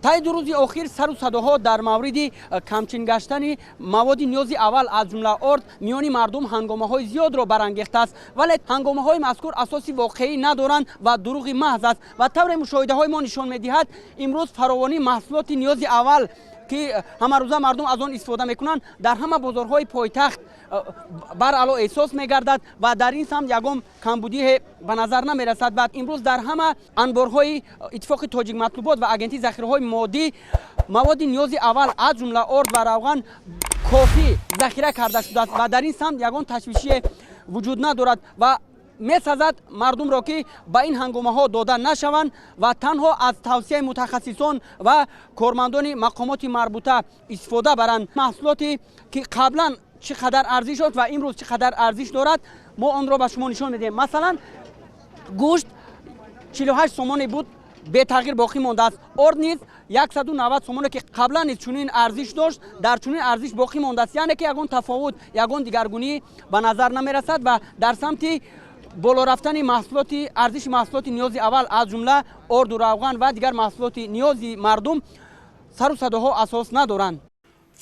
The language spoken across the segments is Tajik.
таи 2 рӯзи охир сару садоҳо дар мавриди камчин гаштани маводи ниёзи аввал аз ҷумла орд миёни мардум ҳангомаҳои зиёдро барангехтааст, вале ҳангомаҳои мазкур асоси воқеӣ надоранд ва дурӯғи маҳз аст ва тавре мушоҳидаҳои мо нишон медиҳад имрӯз фаровонии маҳсулоти ниёзи аввал ки ҳамарӯза мардум аз он истифода мекунанд дар ҳама бозорҳои пойтахт баръало эҳсос мегардад ва дар ин самт ягон камбудие ба назар намерасад. Баъд имрӯз дар ҳама анборҳои иттифоқи тоҷик матлубот ва агентии захираҳои моддӣ маводи ниёзи аввал аз ҷумла орд ва равған кофӣ захира карда шудааст ва дар ин самт ягон ташвишие вуҷуд надорад ва месазад мардумро ки ба ин ҳангомаҳо дода нашаванд ва танҳо аз тавсияи мутахассисон ва кормандони мақомоти марбута истифода баранд. маҳсулоте ки қаблан чӣ қадар арзиш дошт ва имрӯз чӣ қадар арзиш дорад мо онро ба шумо нишон медиҳем. Масалан гӯшт 48 сомоне буд бетағйир боқӣ мондааст. орд низ 190 сомоне ки қаблан низ чунин арзиш дошт дар чунин арзиш боқӣ мондааст, яъне ки ягон тафовут ягон дигаргунӣ ба назар намерасад ва дар самти боло рафтани маҳсулоти арзиши маҳсулоти ниёзи аввал аз ҷумла орду равған ва дигар маҳсулоти ниёзи мардум сару садоҳо асос надоранд.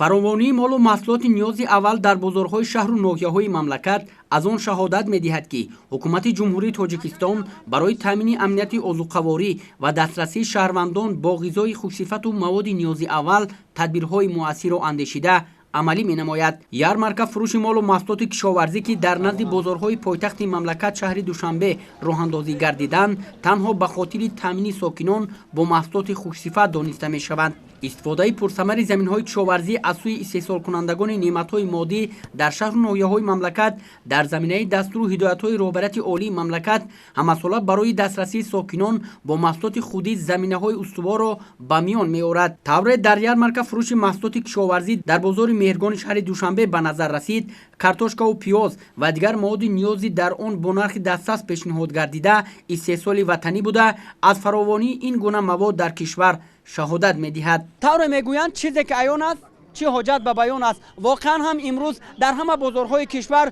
фаровонии молу маҳсулоти ниёзи аввал дар бозорҳои шаҳру ноҳияҳои мамлакат аз он шаҳодат медиҳад ки ҳукумати ҷумҳурии Тоҷикистон барои таъмини амнияти озуқаворӣ ва дастрасии шаҳрвандон бо ғизои хушсифату маводи ниёзи аввал тадбирҳои муассирро андешида амалӣ менамояд. Ярмарка фурӯши молу маҳсулоти кишоварзӣ ки дар назди бозорҳои пойтахти мамлакат шаҳри Душанбе роҳандозӣ гардиданд, танҳо ба хотири таъмини сокинон бо маҳсулоти хушсифат дониста мешаванд. истифодаи пурсамари заминҳои кишоварзӣ аз сӯи истеҳсолкунандагони неъматҳои моддӣ дар шаҳру ноҳияҳои мамлакат дар заминаи дастуру ҳидоятҳои роҳбарияти олии мамлакат ҳамасола барои дастрасии сокинон бо маҳсулоти худӣ заминаҳои устуворро ба миён меорад. тавре дар ярмарка фурӯши маҳсулоти кишоварзӣ дар бозори меҳргони шаҳри Душанбе ба назар расид, картошкаву пиёз ва дигар маводи ниёзи дар он бо нархи дастаст пешниҳод гардида истеҳсоли ватанӣ буда аз фаровонии ин гуна мавод дар кишвар шаҳодат медиҳад. тавре мегӯянд чизе ки аён аст чӣ ҳоҷат ба баён аст. воқеан ҳам имрӯз дар ҳама бозорҳои кишвар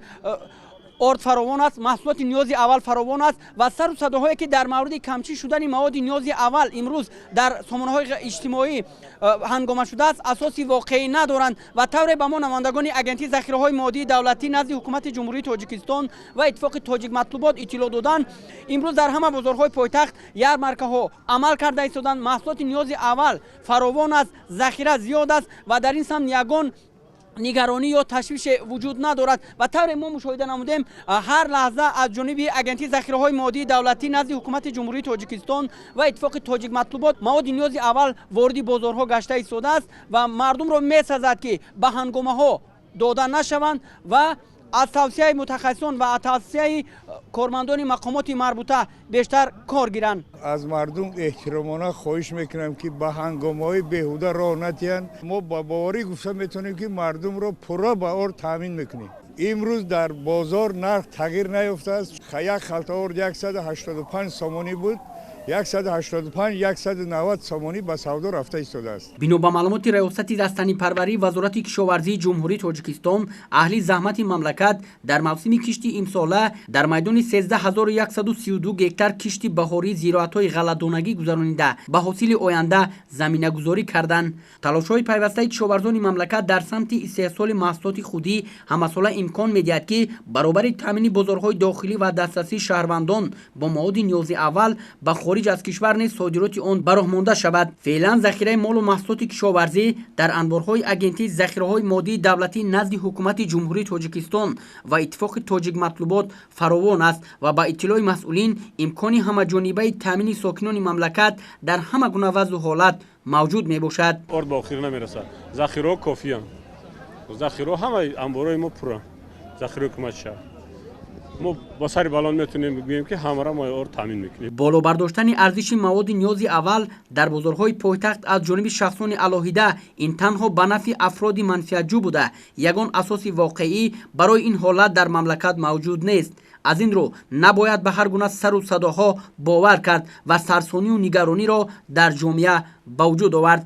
орд фаровон аст, маҳсулоти ниёзи аввал фаровон аст ва сару садоҳое ки дар мавриди камчӣ шудани маводи ниёзи аввал имрӯз дар сомонаҳои иҷтимоӣ ҳангома шудааст асоси воқеӣ надоранд ва тавре ба мо намояндагони агентии захираҳои моддии давлатӣ назди ҳукумати ҷумҳурии Тоҷикистон ва иттифоқи тоҷик матлубот иттилоъ доданд. имрӯз дар ҳама бозорҳои пойтахт ярмаркаҳо амал карда истоданд. маҳсулоти ниёзи аввал фаровон аст, захира зиёд аст ва дар ин самт ягон нигаронӣ ё ташвише вуҷуд надорад ва тавре мо мушоҳида намудем ҳар лаҳза аз ҷониби агентии захираҳои моддии давлатӣ назди ҳукумати ҷумҳурии Тоҷикистон ва иттифоқи тоҷик матлубот маводи ниёзи аввал вориди бозорҳо гашта истодааст ва мардумро месазад ки ба ҳангомаҳо дода нашаванд ва аз тавсияи мутахассисон ва аз тавсияи кормандони мақомоти марбута бештар кор гиранд. аз мардум эҳтиромона хоҳиш мекунам ки ба ҳангомаҳои беҳуда роҳ натиҳанд. мо ба боварӣ гуфта метавонем ки мардумро пурра ба орд таъмин мекунем. имрӯз дар бозор нарх тағйир наёфтааст. як халта орд 185 сомонӣ буд, 185-190 сомонӣ ба савдо рафта истодааст. бино ба маълумоти раёсати растанипарварӣ вазорати кишоварзии ҷумҳурии Тоҷикистон, аҳли заҳмати мамлакат дар мавсими кишти имсола дар майдони 13132 гектар кишти баҳории зироатҳои ғалладонагӣ гузаронида ба ҳосили оянда заминагузорӣ карданд. талошҳои пайвастаи кишоварзони мамлакат дар самти истеҳсоли маҳсулоти худӣ ҳамасола имкон медиҳад ки баробари таъмини бозорҳои дохилӣ ва дастрасии шаҳрвандон бо маводи ниёзи аввал ба хориҷ аз кишвар низ содироти он ба роҳ монда шавад. феълан захираи молу маҳсулоти кишоварзӣ дар анборҳои агентии захираҳои моддии давлатӣ назди ҳукумати ҷумҳурии Тоҷикистон ва иттифоқи тоҷик матлубот фаровон аст ва ба иттилои масъулин имкони ҳамаҷонибаи таъмини сокинони мамлакат дар ҳама гуна вазъу ҳолат мавҷуд мебошад. орд ба охир намерасад. захираҳо кофиянд. захираҳо ҳамаи анборҳои мо пурра. захираҳои ҳукумати шаҳр. мо ба сари балон метавонем бигӯем ки ҳамара мо орд таъмин мекунем. боло бардоштани арзиши маводи ниёзи аввал дар бозорҳои пойтахт аз ҷониби шахсони алоҳида ин танҳо ба нафъи афроди манфиатҷӯ буда ягон асоси воқеӣ барои ин ҳолат дар мамлакат мавҷуд нест. аз ин рӯ набояд ба ҳар гуна сару садоҳо бовар кард ва сарсонию нигарониро дар ҷомеа ба вуҷуд овард.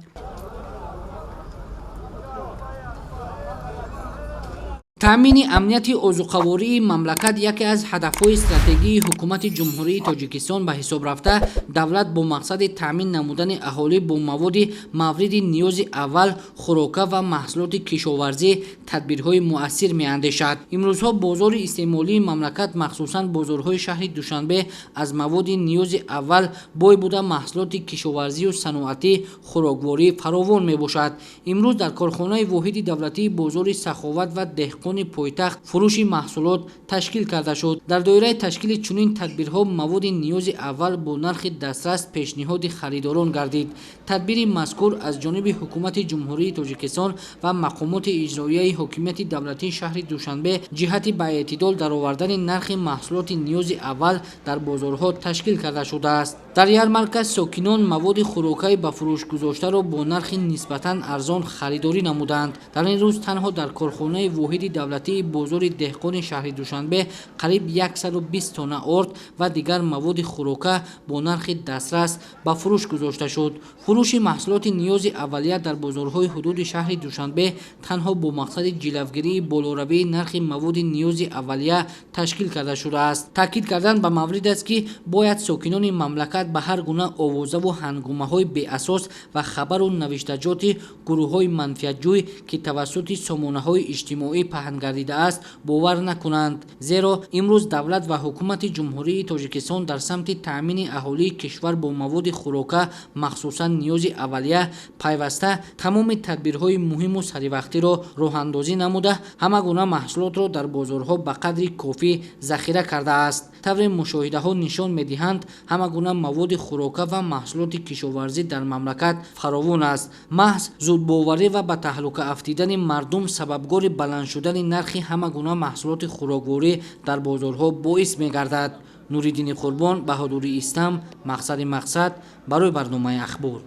таъмини амнияти озуқавории мамлакат яке аз ҳадафҳои стратегии ҳукумати ҷумҳурии тоҷикистон ба ҳисоб рафта, давлат бо мақсади таъмин намудани аҳолӣ бо маводи мавриди ниёзи аввал, хӯрока ва маҳсулоти кишоварзӣ тадбирҳои муассир меандешад. имрӯзҳо бозори истеъмолии мамлакат, махсусан бозорҳои шаҳри Душанбе, аз маводи ниёзи аввал бой буда маҳсулоти кишоварзию саноатӣ, хӯрокворӣ фаровон мебошад. имрӯз дар корхонаи воҳиди давлатии бозори Саховат ва Деҳқони пойтахт фурӯши маҳсулот ташкил карда шуд. дар доираи ташкили чунин тадбирҳо маводи ниёзи аввал бо нархи дастрас пешниҳоди харидорон гардид. тадбири мазкур аз ҷониби ҳукумати ҷумҳурии тоҷикистон ва мақомоти иҷроияи ҳокимияти давлатии шаҳри Душанбе ҷиҳати ба эътидол даровардани нархи маҳсулоти ниёзи аввал дар бозорҳо ташкил карда шудааст. дар ярмарка сокинон маводи хӯрокаи ба фурӯш гузоштаро бо нархи нисбатан арзон харидорӣ намуданд. дар ин рӯз танҳо дар корхонаи воҳиди давлатии бозори Деҳқони шаҳри Душанбе қариб 120 тонна орд ва дигар маводи хӯрока бо нархи дастрас ба фурӯш гузошта шуд. фурӯши маҳсулоти ниёзи аввалия дар бозорҳои ҳудуди шаҳри Душанбе танҳо бо мақсади ҷилавгирии болоравии нархи маводи ниёзи аввалия ташкил карда шудааст. таъкид кардан ба маврид аст, ки бояд сокинони мамлакат ба ҳар гуна овозаву ҳангомаҳои беасос ва хабару навиштаҷоти гурӯҳҳои манфиатҷӯй, ки тавассути сомонаҳои иҷтимоӣ паҳн гардидааст, бовар накунанд. зеро имрӯз давлат ва ҳукумати ҷумҳурии тоҷикистон дар самти таъмини аҳолии кишвар бо маводи хӯрока, махсусан ниёзи аввалия, пайваста тамоми тадбирҳои муҳиму саривақтиро роҳандозӣ намуда, ҳама гуна маҳсулотро дар бозорҳо ба қадри кофӣ захира кардааст. тавре мушоҳидаҳо нишон медиҳанд, ҳама гуна маводи хӯрока ва маҳсулоти кишоварзӣ дар мамлакат фаровон аст. маҳз зудбоварӣ ва ба таҳлука афтидани мардум сабабгори баланд шудани нархи ҳама гуна маҳсулоти хӯрокворӣ дар бозорҳо боис мегардад. Нуриддини Қурбон, Баҳодури Истам, Мақсади Мақсад, барои барномаи ахбор.